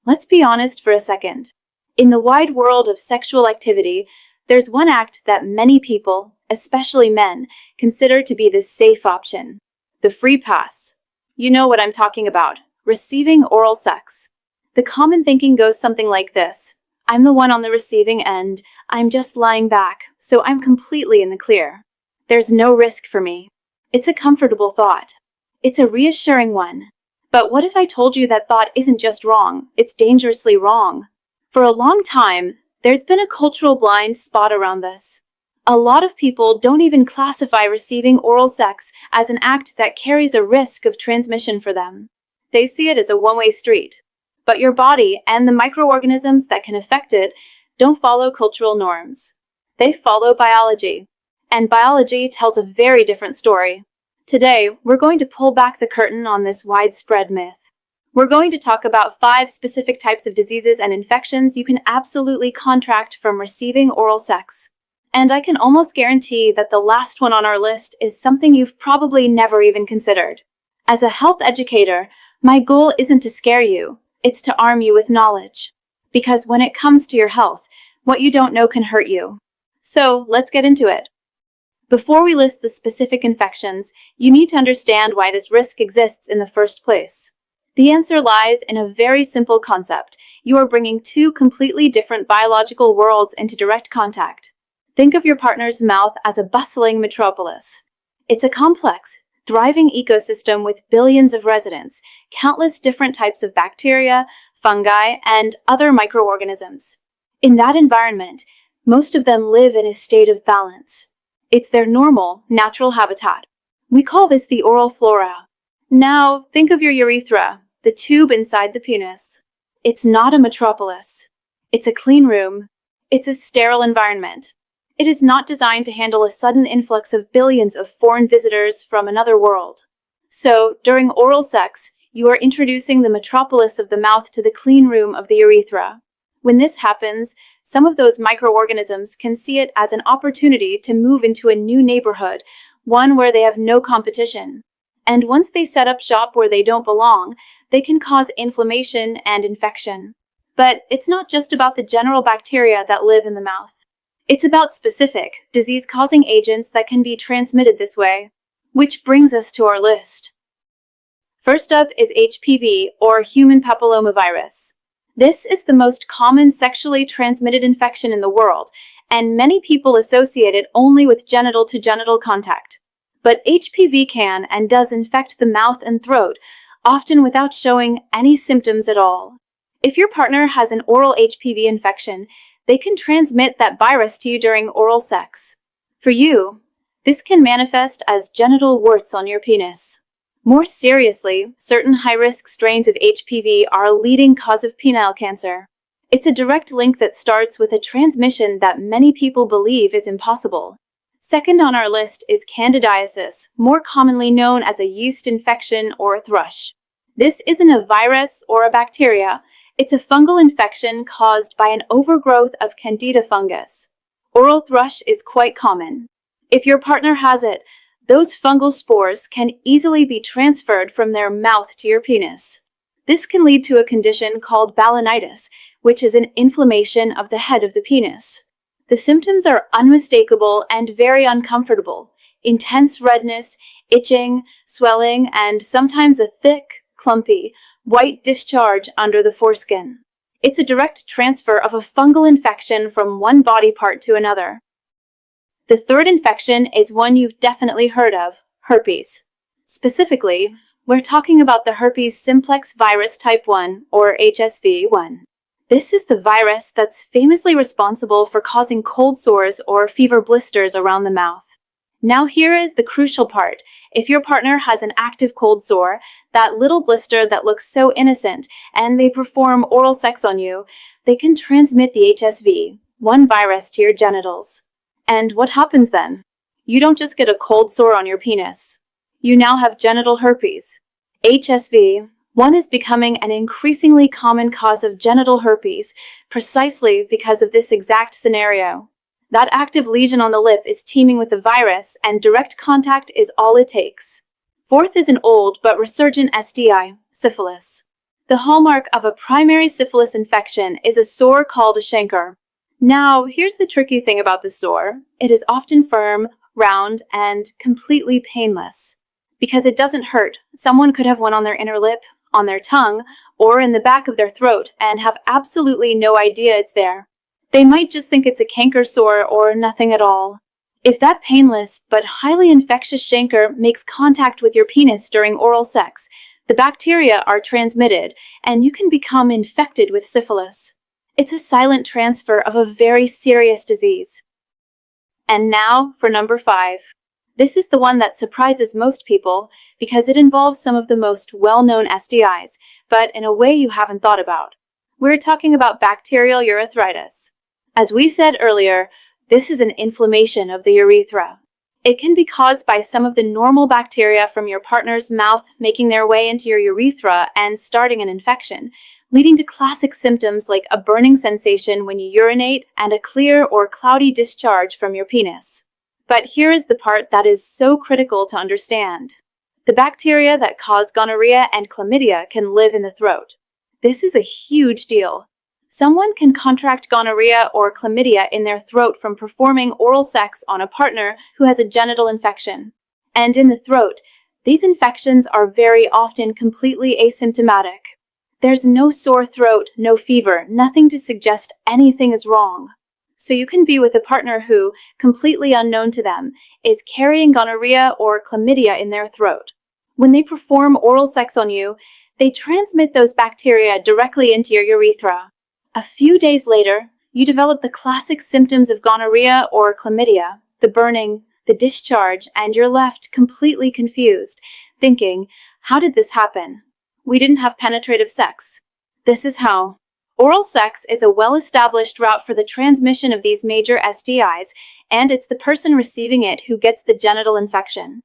Let's be honest for a second. In the wide world of sexual activity, there's one act that many people, especially men, consider to be the safe option: the free pass. You know what I'm talking about: receiving oral sex. The common thinking goes something like this: I'm the one on the receiving end, I'm just lying back, so I'm completely in the clear. There's no risk for me. It's a comfortable thought. It's a reassuring one. But what if I told you that thought isn't just wrong, it's dangerously wrong? For a long time, there's been a cultural blind spot around this. A lot of people don't even classify receiving oral sex as an act that carries a risk of transmission for them. They see it as a one-way street. But your body and the microorganisms that can affect it don't follow cultural norms. They follow biology. And biology tells a very different story. Today, we're going to pull back the curtain on this widespread myth. We're going to talk about 5 specific types of diseases and infections you can absolutely contract from receiving oral sex. And I can almost guarantee that the last one on our list is something you've probably never even considered. As a health educator, my goal isn't to scare you, it's to arm you with knowledge. Because when it comes to your health, what you don't know can hurt you. So, let's get into it. Before we list the specific infections, you need to understand why this risk exists in the first place. The answer lies in a very simple concept. You are bringing 2 completely different biological worlds into direct contact. Think of your partner's mouth as a bustling metropolis. It's a complex, thriving ecosystem with billions of residents, countless different types of bacteria, fungi, and other microorganisms. In that environment, most of them live in a state of balance. It's their normal, natural habitat. We call this the oral flora. Now, think of your urethra, the tube inside the penis. It's not a metropolis. It's a clean room. It's a sterile environment. It is not designed to handle a sudden influx of billions of foreign visitors from another world. So, during oral sex, you are introducing the metropolis of the mouth to the clean room of the urethra. When this happens, some of those microorganisms can see it as an opportunity to move into a new neighborhood, one where they have no competition. And once they set up shop where they don't belong, they can cause inflammation and infection. But it's not just about the general bacteria that live in the mouth. It's about specific, disease-causing agents that can be transmitted this way. Which brings us to our list. First up is HPV, or human papillomavirus. This is the most common sexually transmitted infection in the world, and many people associate it only with genital-to-genital contact. But HPV can and does infect the mouth and throat, often without showing any symptoms at all. If your partner has an oral HPV infection, they can transmit that virus to you during oral sex. For you, this can manifest as genital warts on your penis. More seriously, certain high-risk strains of HPV are a leading cause of penile cancer. It's a direct link that starts with a transmission that many people believe is impossible. Second on our list is candidiasis, more commonly known as a yeast infection or a thrush. This isn't a virus or a bacteria. It's a fungal infection caused by an overgrowth of Candida fungus. Oral thrush is quite common. If your partner has it, those fungal spores can easily be transferred from their mouth to your penis. This can lead to a condition called balanitis, which is an inflammation of the head of the penis. The symptoms are unmistakable and very uncomfortable: intense redness, itching, swelling, and sometimes a thick, clumpy, white discharge under the foreskin. It's a direct transfer of a fungal infection from one body part to another. The third infection is one you've definitely heard of: herpes. Specifically, we're talking about the herpes simplex virus type 1, or HSV-1. This is the virus that's famously responsible for causing cold sores or fever blisters around the mouth. Now here is the crucial part. If your partner has an active cold sore, that little blister that looks so innocent, and they perform oral sex on you, they can transmit the HSV-1 virus to your genitals. And what happens then? You don't just get a cold sore on your penis. You now have genital herpes. HSV-1 is becoming an increasingly common cause of genital herpes, precisely because of this exact scenario. That active lesion on the lip is teeming with the virus, and direct contact is all it takes. Fourth is an old but resurgent STI, syphilis. The hallmark of a primary syphilis infection is a sore called a chancre. Now, here's the tricky thing about the sore. It is often firm, round, and completely painless. Because it doesn't hurt, someone could have one on their inner lip, on their tongue, or in the back of their throat and have absolutely no idea it's there. They might just think it's a canker sore or nothing at all. If that painless but highly infectious chancre makes contact with your penis during oral sex, the bacteria are transmitted and you can become infected with syphilis. It's a silent transfer of a very serious disease. And now for number 5. This is the one that surprises most people because it involves some of the most well-known STIs, but in a way you haven't thought about. We're talking about bacterial urethritis. As we said earlier, this is an inflammation of the urethra. It can be caused by some of the normal bacteria from your partner's mouth making their way into your urethra and starting an infection, leading to classic symptoms like a burning sensation when you urinate and a clear or cloudy discharge from your penis. But here is the part that is so critical to understand. The bacteria that cause gonorrhea and chlamydia can live in the throat. This is a huge deal. Someone can contract gonorrhea or chlamydia in their throat from performing oral sex on a partner who has a genital infection. And in the throat, these infections are very often completely asymptomatic. There's no sore throat, no fever, nothing to suggest anything is wrong. So you can be with a partner who, completely unknown to them, is carrying gonorrhea or chlamydia in their throat. When they perform oral sex on you, they transmit those bacteria directly into your urethra. A few days later, you develop the classic symptoms of gonorrhea or chlamydia, the burning, the discharge, and you're left completely confused, thinking, how did this happen? We didn't have penetrative sex. This is how. Oral sex is a well-established route for the transmission of these major STIs, and it's the person receiving it who gets the genital infection.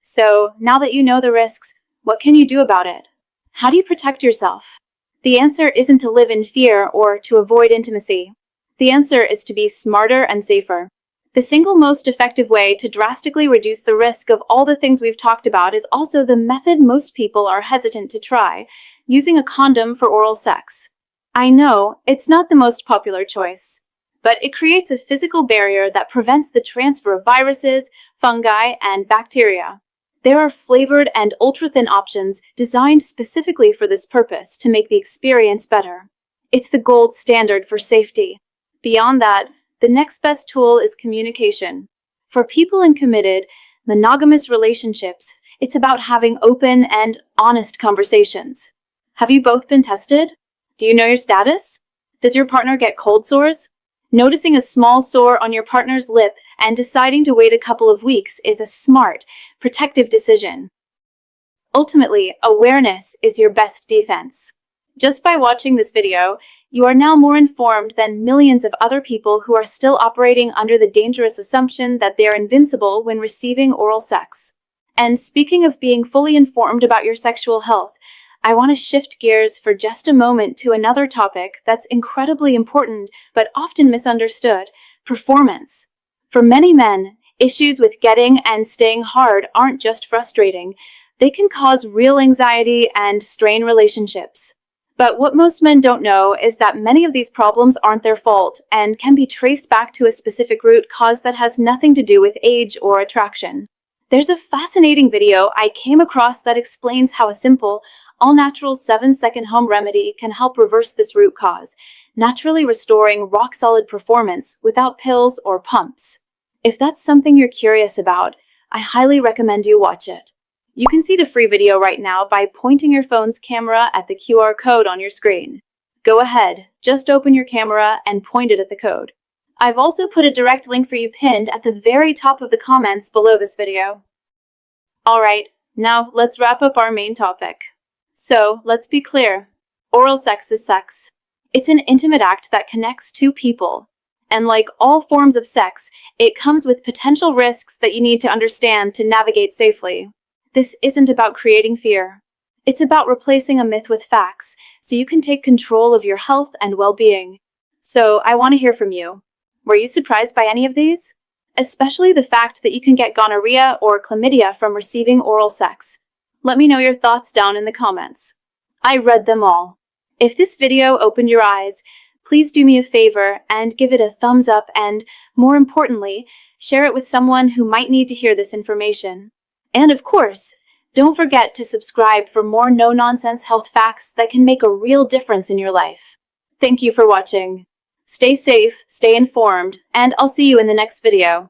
So, now that you know the risks, what can you do about it? How do you protect yourself? The answer isn't to live in fear or to avoid intimacy. The answer is to be smarter and safer. The single most effective way to drastically reduce the risk of all the things we've talked about is also the method most people are hesitant to try, using a condom for oral sex. I know, it's not the most popular choice, but it creates a physical barrier that prevents the transfer of viruses, fungi, and bacteria. There are flavored and ultra-thin options designed specifically for this purpose to make the experience better. It's the gold standard for safety. Beyond that, the next best tool is communication. For people in committed, monogamous relationships, it's about having open and honest conversations. Have you both been tested? Do you know your status? Does your partner get cold sores? Noticing a small sore on your partner's lip and deciding to wait a couple of weeks is a smart, protective decision. Ultimately, awareness is your best defense. Just by watching this video, you are now more informed than millions of other people who are still operating under the dangerous assumption that they are invincible when receiving oral sex. And speaking of being fully informed about your sexual health, I want to shift gears for just a moment to another topic that's incredibly important but often misunderstood: performance. For many men, issues with getting and staying hard aren't just frustrating, they can cause real anxiety and strain relationships. But what most men don't know is that many of these problems aren't their fault and can be traced back to a specific root cause that has nothing to do with age or attraction. There's a fascinating video I came across that explains how a simple, all-natural 7-second home remedy can help reverse this root cause, naturally restoring rock-solid performance without pills or pumps. If that's something you're curious about, I highly recommend you watch it. You can see the free video right now by pointing your phone's camera at the QR code on your screen. Go ahead, just open your camera and point it at the code. I've also put a direct link for you pinned at the very top of the comments below this video. Alright, now let's wrap up our main topic. So, let's be clear. Oral sex is sex. It's an intimate act that connects two people. And like all forms of sex, it comes with potential risks that you need to understand to navigate safely. This isn't about creating fear. It's about replacing a myth with facts, so you can take control of your health and well-being. So, I want to hear from you. Were you surprised by any of these? Especially the fact that you can get gonorrhea or chlamydia from receiving oral sex. Let me know your thoughts down in the comments. I read them all. If this video opened your eyes, please do me a favor and give it a thumbs up and, more importantly, share it with someone who might need to hear this information. And of course, don't forget to subscribe for more no-nonsense health facts that can make a real difference in your life. Thank you for watching. Stay safe, stay informed, and I'll see you in the next video.